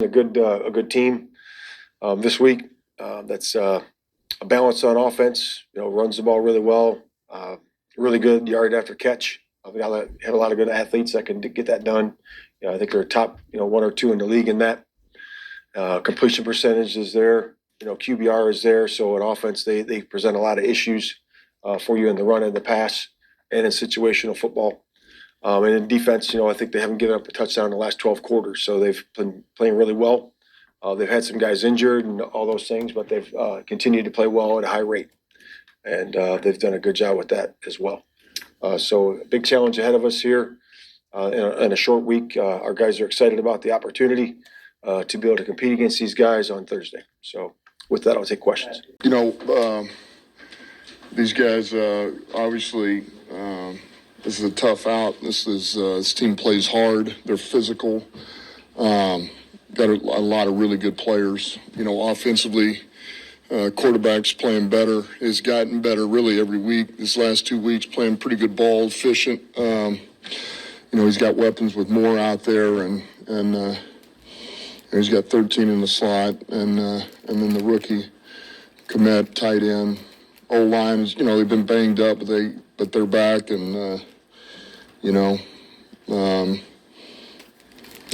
A good team this week. That's a balance on offense. Runs the ball really well. Really good yard after catch. We have a lot of good athletes that can get that done. I think they're top one or two in the league in that. Completion percentage is there. QBR is there. So in offense, they present a lot of issues for you in the run and the pass and in situational football. And in defense, I think they haven't given up a touchdown in the last 12 quarters. So they've been playing really well. They've had some guys injured and all those things, but they've continued to play well at a high rate. And they've done a good job with that as well. So a big challenge ahead of us here in a short week. Our guys are excited about the opportunity to be able to compete against these guys on Thursday. So with that, I'll take questions. These guys obviously this is a tough out. This team plays hard. They're physical. Got a lot of really good players. Offensively, quarterback's playing better. Has gotten better really every week. This last 2 weeks playing pretty good ball, efficient. He's got weapons with more out there, and he's got 13 in the slot, and then the rookie Komet, tight end. O-line is, they've been banged up, but they're back, and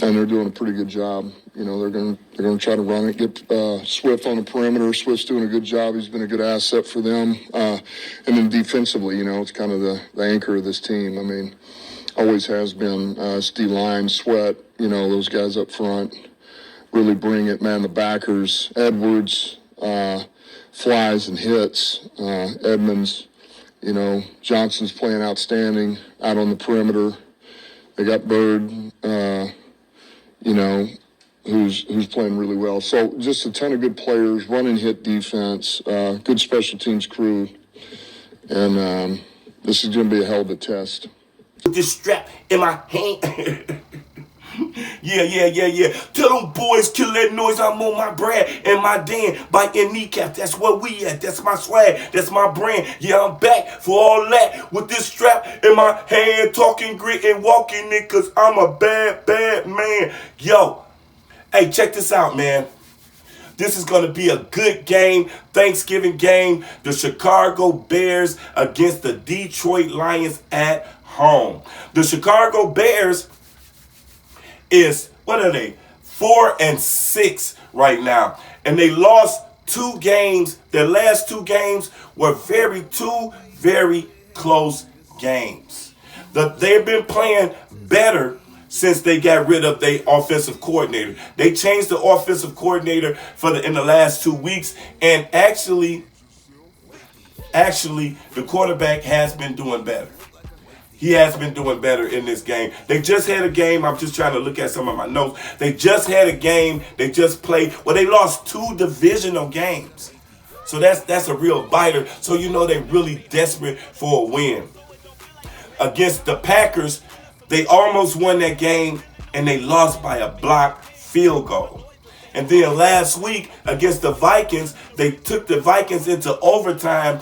and they're doing a pretty good job. They're going to try to run it, get Swift on the perimeter. Swift's doing a good job. He's been a good asset for them. And then defensively, it's kind of the anchor of this team. I mean, always has been. Steve Line, Sweat, those guys up front really bring it. Man, the backers, Edwards, flies and hits. Edmonds, Johnson's playing outstanding out on the perimeter. They got Bird, who's playing really well. So just a ton of good players, run and hit defense, good special teams crew, and this is going to be a hell of a test. With this strap in my hand. Yeah. Tell them boys, kill that noise. I'm on my Brad and my Dan biting kneecap. That's where we at. That's my swag. That's my brand. Yeah, I'm back for all that with this strap in my hand, talking grit and walking it, cause I'm a bad man. Yo, hey, check this out, man. This is going to be a good game, Thanksgiving game. The Chicago Bears against the Detroit Lions at home. The Chicago Bears is, what are they, 4-6 right now. And they lost 2 games. Their last 2 games were two very close games. They've been playing better since they got rid of their offensive coordinator. They changed the offensive coordinator in the last 2 weeks. And actually, the quarterback has been doing better. He has been doing better in this game. They just had a game. I'm just trying to look at some of my notes. They just had a game. They just played. Well, they lost 2 divisional games. So that's a real biter. So they're really desperate for a win. Against the Packers, they almost won that game, and they lost by a blocked field goal. And then last week against the Vikings, they took the Vikings into overtime,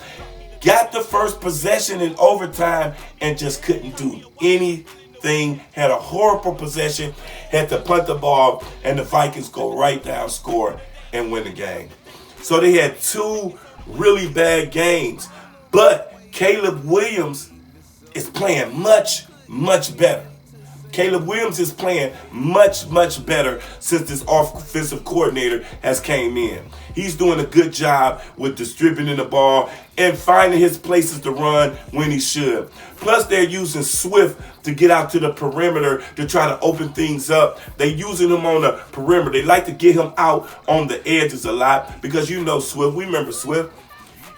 got the first possession in overtime, and just couldn't do anything. Had a horrible possession, had to punt the ball, and the Vikings go right down, score, and win the game. So they had 2 really bad games. But Caleb Williams is playing much better. Caleb Williams is playing much better since this offensive coordinator has came in. He's doing a good job with distributing the ball and finding his places to run when he should. Plus, they're using Swift to get out to the perimeter to try to open things up. They're using him on the perimeter. They like to get him out on the edges a lot because Swift. We remember Swift.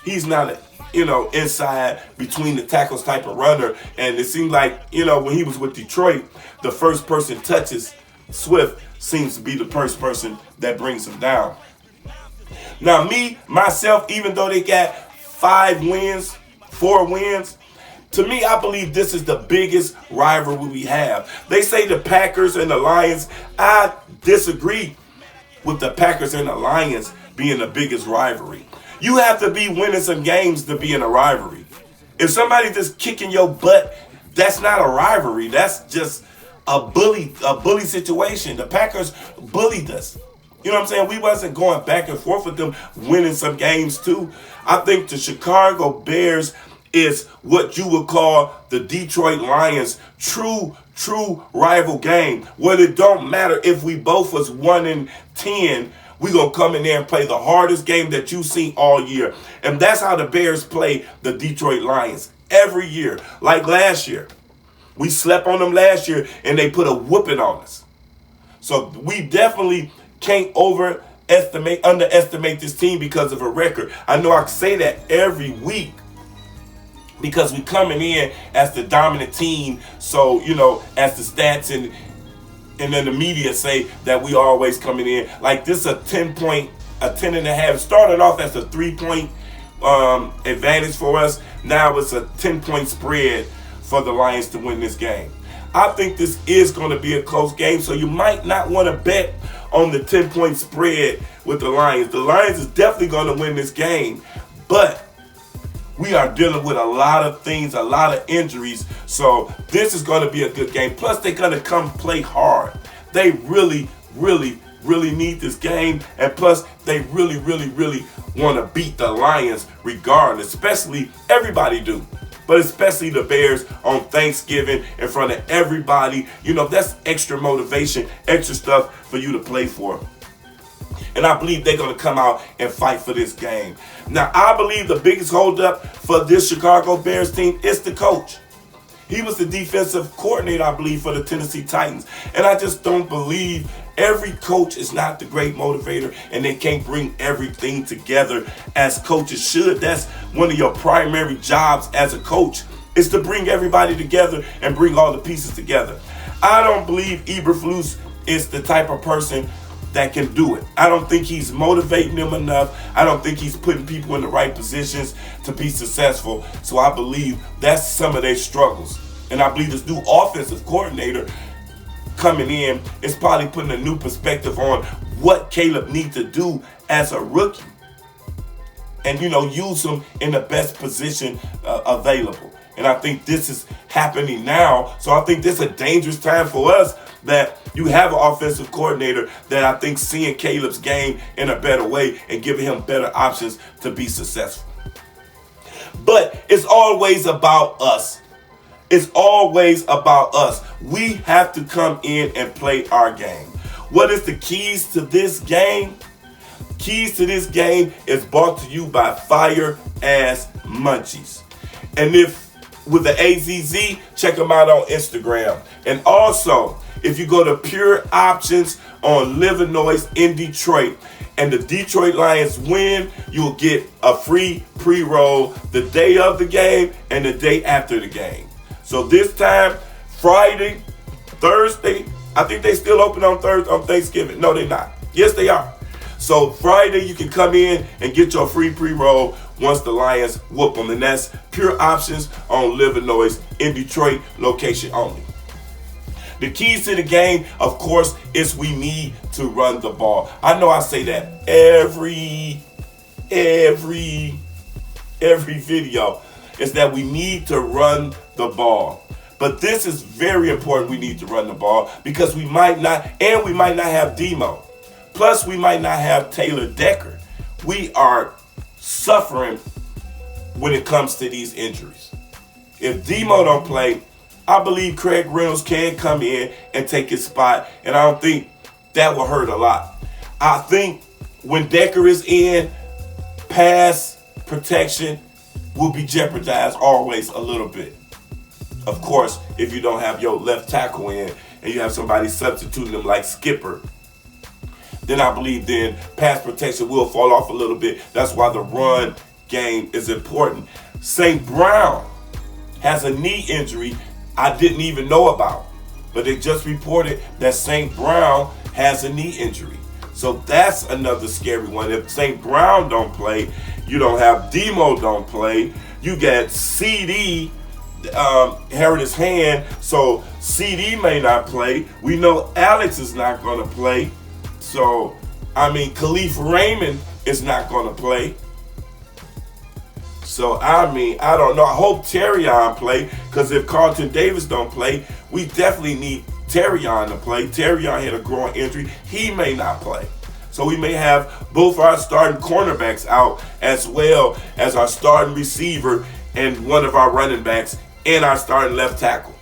He's not inside between the tackles type of runner. And it seemed like, when he was with Detroit, the first person touches Swift seems to be the first person that brings him down. Now, myself, even though they got 4 wins, to me, I believe this is the biggest rivalry we have. They say the Packers and the Lions. I disagree with the Packers and the Lions being the biggest rivalry. You have to be winning some games to be in a rivalry. If somebody just kicking your butt, that's not a rivalry. That's just a bully situation. The Packers bullied us. You know what I'm saying? We wasn't going back and forth with them, winning some games too. I think the Chicago Bears is what you would call the Detroit Lions true rival game, where it don't matter if we both was 1-10. We gonna come in there and play the hardest game that you've seen all year. And that's how the Bears play the Detroit Lions every year. Like last year. We slept on them last year and they put a whooping on us. So we definitely can't underestimate this team because of a record. I know I can say that every week because we coming in as the dominant team. So, as the stats and then the media say that we always coming in. Like this a 10 and a half. Started off as a 3-point advantage for us. Now it's a 10-point spread for the Lions to win this game. I think this is going to be a close game, so you might not want to bet on the 10-point spread with the Lions. The Lions is definitely going to win this game, but we are dealing with a lot of things, a lot of injuries, so this is going to be a good game. Plus, they're going to come play hard. They really need this game, and plus, they really want to beat the Lions regardless, especially everybody do. But especially the Bears on Thanksgiving in front of everybody. That's extra motivation, extra stuff for you to play for. And I believe they're going to come out and fight for this game. Now, I believe the biggest holdup for this Chicago Bears team is the coach. He was the defensive coordinator, I believe, for the Tennessee Titans. And I just don't believe every coach is not the great motivator and they can't bring everything together as coaches should. That's one of your primary jobs as a coach, is to bring everybody together and bring all the pieces together. I don't believe Eberflus is the type of person that can do it. I don't think he's motivating them enough. I don't think he's putting people in the right positions to be successful. So I believe that's some of their struggles. And I believe this new offensive coordinator coming in is probably putting a new perspective on what Caleb needs to do as a rookie. And, use him in the best position available. And I think this is happening now. So I think this is a dangerous time for us, that you have an offensive coordinator that I think seeing Caleb's game in a better way and giving him better options to be successful. But it's always about us. It's always about us. We have to come in and play our game. What is the keys to this game? Keys to this game is brought to you by Fire Ass Munchies. And if with the AZZ, check them out on Instagram. And also, if you go to Pure Options on Illinois in Detroit and the Detroit Lions win, you'll get a free pre-roll the day of the game and the day after the game. So this time, Friday, Thursday, I think they still open on Thanksgiving. No, they're not. Yes, they are. So Friday, you can come in and get your free pre-roll once the Lions whoop them. And that's Pure Options on Illinois in Detroit, location only. The keys to the game, of course, is we need to run the ball. I know I say that every video, is that we need to run the ball. But this is very important. We need to run the ball because we might not have Demo. Plus, we might not have Taylor Decker. We are suffering when it comes to these injuries. If Demo don't play, I believe Craig Reynolds can come in and take his spot, and I don't think that will hurt a lot. I think when Decker is in, pass protection will be jeopardized always a little bit. Of course, if you don't have your left tackle in and you have somebody substituting them like Skipper, then I believe then pass protection will fall off a little bit. That's why the run game is important. St. Brown has a knee injury I didn't even know about, but they just reported that St. Brown has a knee injury. So that's another scary one. If St. Brown don't play, you don't have Demo don't play. You got CD hurt his hand, so CD may not play. We know Alex is not going to play. So, Khalif Raymond is not going to play. So, I don't know. I hope Terrion play, because if Carlton Davis don't play, we definitely need Terrion to play. Terrion had a groin injury. He may not play. So we may have both our starting cornerbacks out as well as our starting receiver and one of our running backs and our starting left tackle.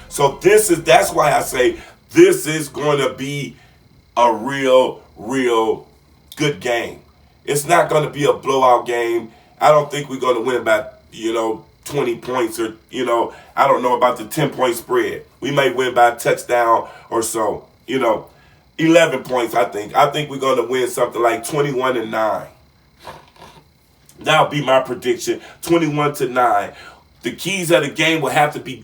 So that's why I say this is going to be a real good game. It's not going to be a blowout game. I don't think we're going to win by, 20 points or, I don't know about the 10-point spread. We may win by a touchdown or so, 11 points, I think. I think we're going to win something like 21-9. That'll be my prediction, 21-9. The keys of the game will have to be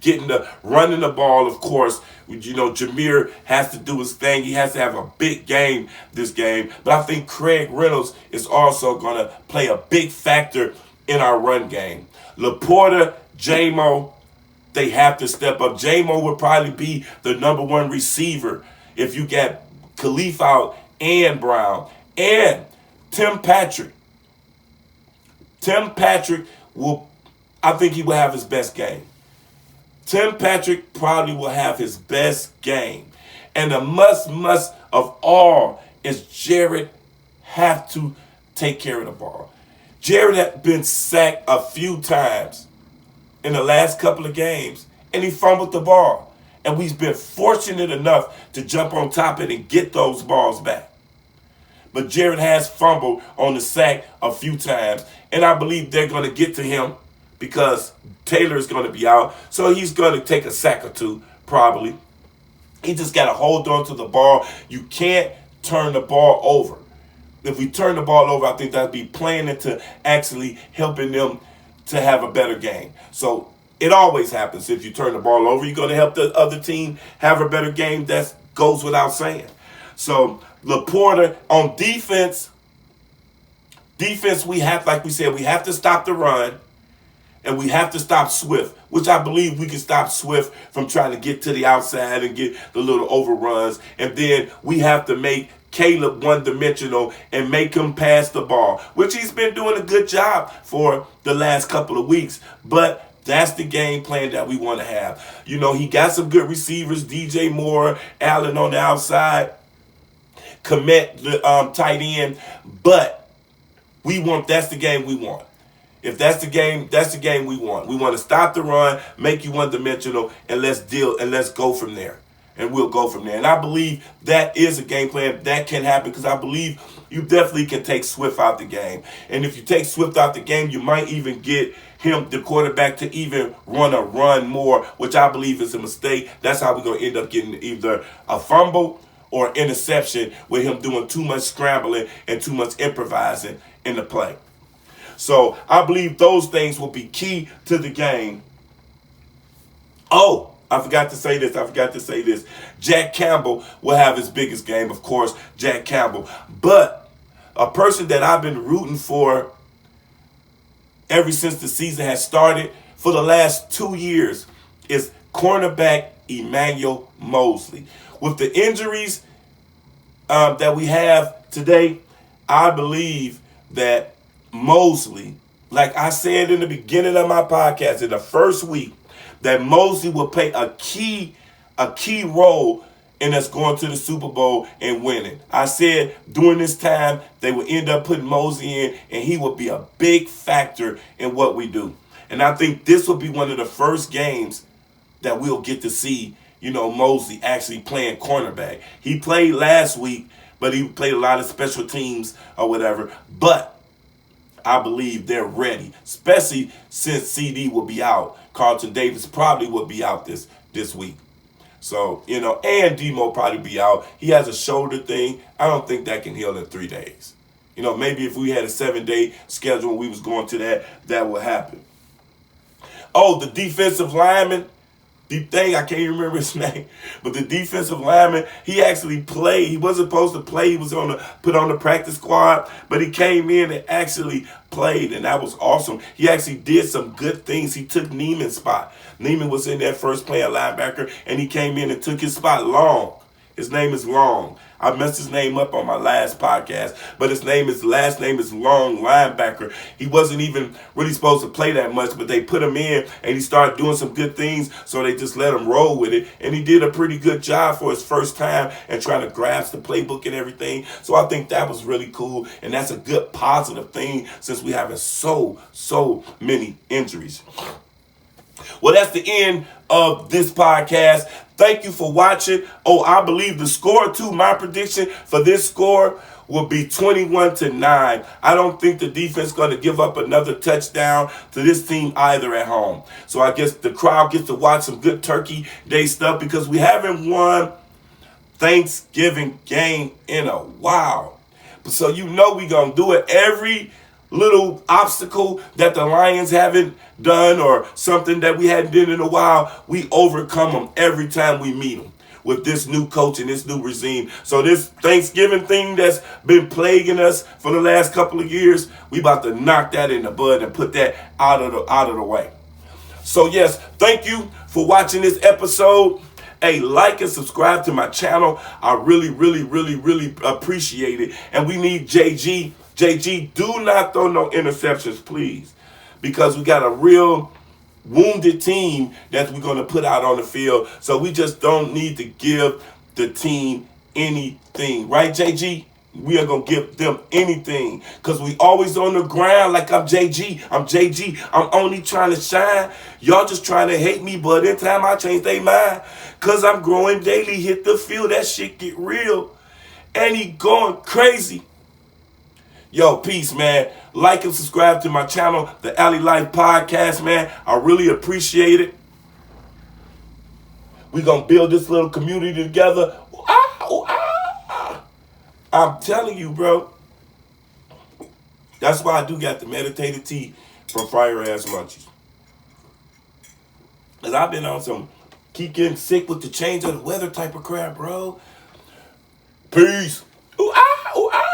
running the ball, of course. Jameer has to do his thing. He has to have a big game this game. But I think Craig Reynolds is also going to play a big factor in our run game. Laporta, J-Mo, they have to step up. J-Mo would probably be the number one receiver if you get Khalif out and Brown. And Tim Patrick. Tim Patrick I think he will have his best game. Tim Patrick probably will have his best game. And the must of all is Jared have to take care of the ball. Jared had been sacked a few times in the last couple of games, and he fumbled the ball. And we've been fortunate enough to jump on top of it and get those balls back. But Jared has fumbled on the sack a few times, and I believe they're going to get to him because Taylor's going to be out, so he's going to take a sack or two, probably. He just got to hold on to the ball. You can't turn the ball over. If we turn the ball over, I think that'd be playing into actually helping them to have a better game. So it always happens. If you turn the ball over, you're going to help the other team have a better game. That goes without saying. So Laporta on defense, we have, like we said, we have to stop the run. And we have to stop Swift, which I believe we can stop Swift from trying to get to the outside and get the little overruns. And then we have to make Caleb one-dimensional and make him pass the ball, which he's been doing a good job for the last couple of weeks. But that's the game plan that we want to have. He got some good receivers, DJ Moore, Allen on the outside, Komet, the tight end. But that's the game we want. If that's the game we want. We want to stop the run, make you one-dimensional, and let's go from there. And we'll go from there. And I believe that is a game plan that can happen because I believe you definitely can take Swift out the game. And if you take Swift out the game, you might even get him, the quarterback, to even run more, which I believe is a mistake. That's how we're going to end up getting either a fumble or interception with him doing too much scrambling and too much improvising in the play. So I believe those things will be key to the game. Oh, I forgot to say this. Jack Campbell will have his biggest game, of course, Jack Campbell. But a person that I've been rooting for ever since the season has started for the last 2 years is cornerback Emmanuel Mosley. With the injuries that we have today, I believe that Mosley, like I said in the beginning of my podcast, in the first week, that Mosley will play a key role in us going to the Super Bowl and winning. I said during this time they will end up putting Mosley in, and he will be a big factor in what we do. And I think this will be one of the first games that we'll get to see, Mosley actually playing cornerback. He played last week, but he played a lot of special teams or whatever. But I believe they're ready, especially since CD will be out. Carlton Davis probably will be out this week. So, and Demo probably be out. He has a shoulder thing. I don't think that can heal in 3 days. Maybe if we had a 7-day schedule and we was going to that would happen. Oh, the defensive lineman, I can't even remember his name, but the defensive lineman, he actually played. He wasn't supposed to play. He was put on the practice squad, but he came in and actually played, and that was awesome. He actually did some good things. He took Neiman's spot. Neiman was in that first playing linebacker, and he came in and took his spot. Long. His name is Long. I messed his name up on my last podcast, but his last name is Long, linebacker. He wasn't even really supposed to play that much, but they put him in and he started doing some good things, so they just let him roll with it. And he did a pretty good job for his first time and trying to grasp the playbook and everything. So I think that was really cool, and that's a good positive thing since we having so many injuries. Well, that's the end of this podcast. Thank you for watching. Oh, I believe the score too. My prediction for this score will be 21-9. I don't think the defense is going to give up another touchdown to this team either at home. So I guess the crowd gets to watch some good Turkey Day stuff because we haven't won Thanksgiving game in a while. So you know we going to do it. Every little obstacle that the Lions haven't done or something that we hadn't done in a while, we overcome them every time we meet them with this new coach and this new regime. So this Thanksgiving thing that's been plaguing us for the last couple of years, we about to knock that in the bud and put that out of the way. So yes, thank you for watching this episode. Hey, like and subscribe to my channel. I really appreciate it. And we need JG. JG, do not throw no interceptions, please. Because we got a real wounded team that we're going to put out on the field. So we just don't need to give the team anything. Right, JG? We are going to give them anything. Because we always on the ground like I'm JG. I'm JG. I'm only trying to shine. Y'all just trying to hate me, but in time I change their mind. Because I'm growing daily. Hit the field. That shit get real. And he going crazy. Yo, peace, man. Like and subscribe to my channel, the Alley Life Podcast, man. I really appreciate it. We're going to build this little community together. Ooh, ah, ooh, ah. I'm telling you, bro. That's why I do got the meditated tea from Fire Ass Munchies. Because I've been on some keep getting sick with the change of the weather type of crap, bro. Peace. Ooh, ah, ooh, ah.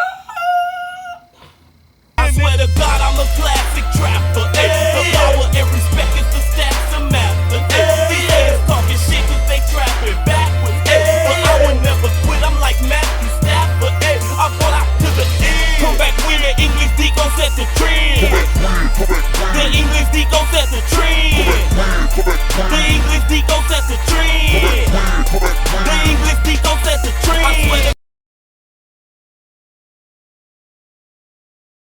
I swear to God, I'm a classic trapper. The power and respect is the stats of master. These haters talking shit cause they trapping backwards. But I would never quit, I'm like Matthew Stafford. I brought out to the end. Come back when the English D gon' set the trend. The English D gon' set the trend.